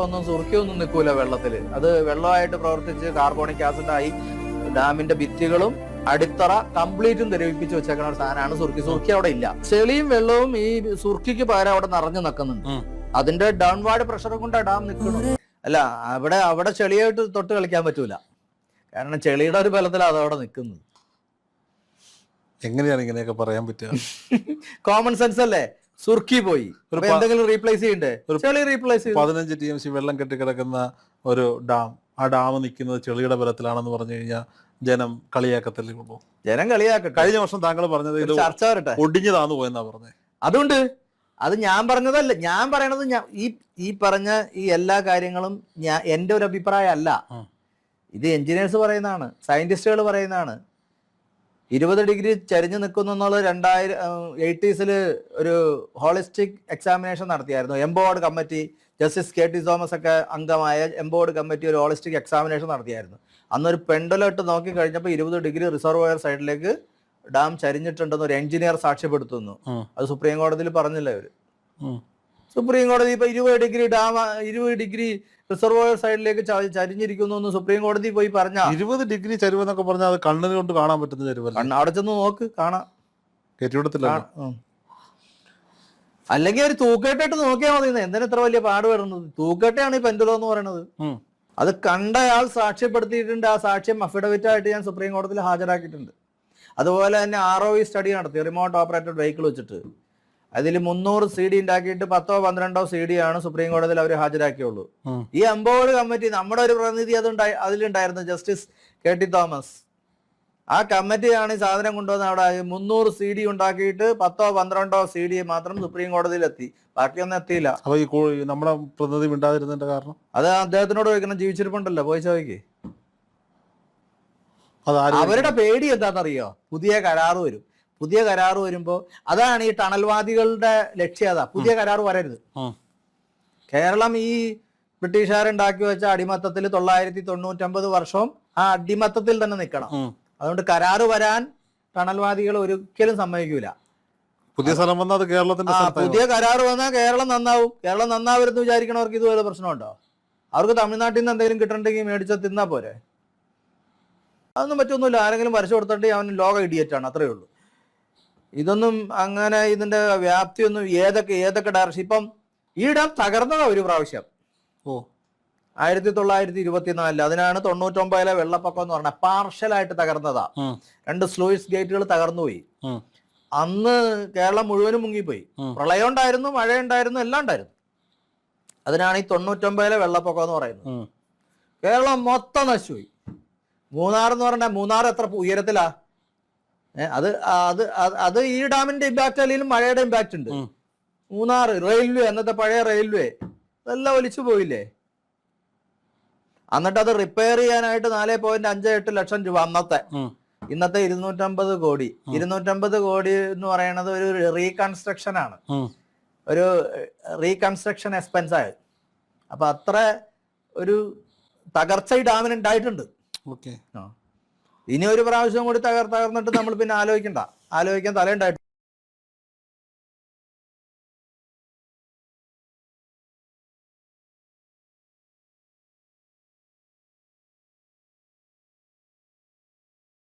ഒന്നും സുർക്കിയൊന്നും നിൽക്കൂല വെള്ളത്തില്. അത് വെള്ളമായിട്ട് പ്രവർത്തിച്ച് കാർബോണിക് ആസിഡായി ഡാമിന്റെ ഭിത്തികളും അടിത്തറ കംപ്ലീറ്റും ദ്രവിപ്പിച്ച് വെച്ചേക്കുന്ന ഒരു സാധനമാണ് സുർക്കി. സുർക്കി അവിടെ ഇല്ല. ചെളിയും വെള്ളവും ഈ സുർക്കിക്ക് പകരം അവിടെ നിറഞ്ഞു നിൽക്കുന്നുണ്ട്. അതിന്റെ ഡൗൺവാർഡ് പ്രഷർ കൊണ്ട് ഡാം നിൽക്കുന്നു. അല്ല, അവിടെ ചെളിയായിട്ട് തൊട്ട് കളിക്കാൻ പറ്റൂല. കാരണം ചെളിയുടെ ഒരു ബലത്തിലാണ് അതവിടെ നിൽക്കുന്നത്. എങ്ങനെയാണ് ഇങ്ങനെയൊക്കെ പറയാൻ പറ്റുക? കോമൺ സെൻസ് അല്ലേ? സുർക്കി പോയി എന്തെങ്കിലും റീപ്ലേസ് ചെയ്യണ്ടേ? ചെളി റീപ്ലേസ് 15 TMC വെള്ളം കെട്ടിക്കിടക്കുന്ന ഒരു ഡാം, ആ ഡാം നിൽക്കുന്നത് ചെളിയുടെ ബലത്തിലാണെന്ന് പറഞ്ഞു കഴിഞ്ഞാൽ ജനം കളിയാക്കത്തല്ലേ ഉള്ളൂ. ജനം കളിയാക്കട്ടെ. കഴിഞ്ഞ വർഷം താങ്കൾ പറഞ്ഞത് ഇത് ചർച്ച വരട്ടെ, ഒടിഞ്ഞതാന്ന് പോയെന്നാ പറഞ്ഞത്. അതുകൊണ്ട് അത് ഞാൻ പറഞ്ഞതല്ല. ഞാൻ പറയണത് ഈ പറഞ്ഞ ഈ എല്ലാ കാര്യങ്ങളും എന്റെ ഒരു അഭിപ്രായം അല്ല. ഇത് എഞ്ചിനീയേഴ്സ് പറയുന്നതാണ്, സയന്റിസ്റ്റുകൾ പറയുന്നതാണ്. 20 ഡിഗ്രി ചരിഞ്ഞു നിൽക്കുന്നു എന്നുള്ളത് 1980s ഒരു ഹോളിസ്റ്റിക് എക്സാമിനേഷൻ നടത്തിയായിരുന്നു. Empowered committee, justice KT Thomas ഒക്കെ അംഗമായ എംബോർഡ് കമ്മിറ്റി ഒരു ഹോളിസ്റ്റിക് എക്സാമിനേഷൻ നടത്തിയായിരുന്നു. അന്നൊരു പെൻഡലോട്ട് നോക്കി കഴിഞ്ഞപ്പോൾ 20 ഡിഗ്രി റിസർവോയർ സൈഡിലേക്ക് ഡാം ചരിഞ്ഞിട്ടുണ്ടെന്ന് ഒരു എഞ്ചിനീയർ സാക്ഷ്യപ്പെടുത്തുന്നു. അത് സുപ്രീം കോടതിയിൽ പറഞ്ഞില്ല അവര്. സുപ്രീം കോടതി ഇപ്പൊ 20 ഡിഗ്രി റിസർവോയർ സൈഡിലേക്ക് ചരിഞ്ഞിരിക്കുന്നു എന്ന് സുപ്രീം കോടതി പോയി പറഞ്ഞ 20 ഡിഗ്രി ചരിവെന്നൊക്കെ പറഞ്ഞാൽ അത് കണ്ണിന് കൊണ്ട് കാണാൻ പറ്റുന്ന ചരിവല്ല. അവിടെ ചെന്ന് നോക്ക്, കാണാം. കയറ്റിവിടത്തില്ല. അല്ലെങ്കിൽ ഒരു തൂക്കേട്ടായിട്ട് നോക്കിയാൽ മതി. എന്തിനാ ഇത്ര വലിയ പാട് വരുന്നത്? തൂക്കേട്ടയാണ് ഈ പെൻഡുലം എന്ന് പറയുന്നത്. അത് കണ്ടയാൾ സാക്ഷ്യപ്പെടുത്തിയിട്ടുണ്ട്. ആ സാക്ഷ്യം അഫിഡവിറ്റ് ആയിട്ട് ഞാൻ സുപ്രീം കോടതിയിൽ ഹാജരാക്കിയിട്ടുണ്ട്. അതുപോലെ തന്നെ ROV സ്റ്റഡി നടത്തി, റിമോട്ട് ഓപ്പറേറ്റഡ് വെഹിക്കിൾ വെച്ചിട്ട്. അതിൽ 300 CD ഉണ്ടാക്കിയിട്ട് 10-12 CD ആണ് സുപ്രീം കോടതിയിൽ അവർ ഹാജരാക്കിയുള്ളൂ. ഈ എംബോർഡ് കമ്മിറ്റി, നമ്മുടെ ഒരു പ്രതിനിധി അതിലുണ്ടായിരുന്നു, ജസ്റ്റിസ് KT തോമസ്. ആ കമ്മിറ്റിയാണ് ഈ സാധനം കൊണ്ടുവന്ന് അവിടെ 300 CD ഉണ്ടാക്കിയിട്ട് 10-12 CD മാത്രം സുപ്രീം കോടതിയിൽ എത്തി. ബാക്കിയൊന്നും എത്തിയില്ല. അപ്പൊ ഈ നമ്മുടെ പ്രതിനിധി മിണ്ടാതിരുന്നതിന്റെ കാരണം അത് അദ്ദേഹത്തിനോട് ചോദിക്കണം. ജീവിച്ചിരിപ്പുണ്ടല്ലോ, പോയി ചോദിക്കേ. അവരുടെ പേടി എന്താണെന്നറിയോ? പുതിയ കരാറ് വരും. പുതിയ കരാറ് വരുമ്പോൾ അതാണ് ഈ ടണൽവാദികളുടെ ലക്ഷ്യം. പുതിയ കരാറ് വരരുത്. കേരളം ഈ ബ്രിട്ടീഷുകാരുണ്ടാക്കി വെച്ച അടിമത്തത്തിൽ 999 വർഷവും ആ അടിമത്തത്തിൽ തന്നെ നിൽക്കണം. അതുകൊണ്ട് കരാറ് വരാൻ ടണൽവാദികൾ ഒരിക്കലും സമ്മതിക്കൂല. പുതിയ സ്ഥലം വന്നാൽ കേരളത്തിന്റെ പുതിയ കരാറ് വന്നാൽ കേരളം നന്നാവും. കേരളം നന്നാവരുന്ന് വിചാരിക്കണവർക്ക് ഇതുപോലെ പ്രശ്നമുണ്ടോ? അവർക്ക് തമിഴ്നാട്ടിൽ നിന്ന് എന്തെങ്കിലും കിട്ടണമെങ്കിൽ മേടിച്ച തിന്നാ പോരെ. അതൊന്നും പറ്റൊന്നുമില്ല. ആരെങ്കിലും വരച്ചു കൊടുത്തിട്ട് അവൻ ലോക ഇഡിയറ്റാണ്, അത്രയേ ഉള്ളൂ. ഇതൊന്നും അങ്ങനെ ഇതിന്റെ വ്യാപ്തിയൊന്നും ഏതൊക്കെ ഡയറക്ഷൻ. ഇപ്പം ഈ ഡാം തകർന്നതാ ഒരു പ്രാവശ്യം. 1924. അതിനാണ് 99-ലെ വെള്ളപ്പൊക്കം എന്ന് പറഞ്ഞാൽ പാർഷ്യലായിട്ട് തകർന്നതാ. 2 സ്ലൂയിസ് ഗേറ്റുകൾ തകർന്നുപോയി. അന്ന് കേരളം മുഴുവനും മുങ്ങിപ്പോയി. പ്രളയം ഉണ്ടായിരുന്നു, മഴ ഉണ്ടായിരുന്നു, എല്ലാം ഉണ്ടായിരുന്നു. അതിനാണ് ഈ 99-ലെ വെള്ളപ്പൊക്കം എന്ന് പറയുന്നത്. കേരളം മൊത്തം നശിച്ചുപോയി. മൂന്നാർ എന്ന് പറഞ്ഞാൽ മൂന്നാർ എത്ര ഉയരത്തിലാ? അത് ഈ ഡാമിന്റെ ഇമ്പാക്ട് അല്ലെങ്കിലും മഴയുടെ ഇമ്പാക്ട് ഉണ്ട്. മൂന്നാർ റെയിൽവേ, അന്നത്തെ പഴയ റെയിൽവേ അതെല്ലാം ഒലിച്ചു പോയില്ലേ? എന്നിട്ട് അത് റിപ്പയർ ചെയ്യാനായിട്ട് 4.58 ലക്ഷം രൂപ അന്നത്തെ. ഇന്നത്തെ 250 കോടി. 250 കോടി എന്ന് പറയുന്നത് ഒരു റീകൺസ്ട്രക്ഷൻ ആണ്, ഒരു റീകൺസ്ട്രക്ഷൻ എക്സ്പെൻസ് ആയത്. അപ്പൊ അത്ര ഒരു തകർച്ച ഈ ഡാമിന് ഉണ്ടായിട്ടുണ്ട്. ഇനി ഒരു പ്രാവശ്യം കൂടി തകർന്നിട്ട് നമ്മൾ പിന്നെ ആലോചിക്കാൻ തലയുണ്ടായിട്ട്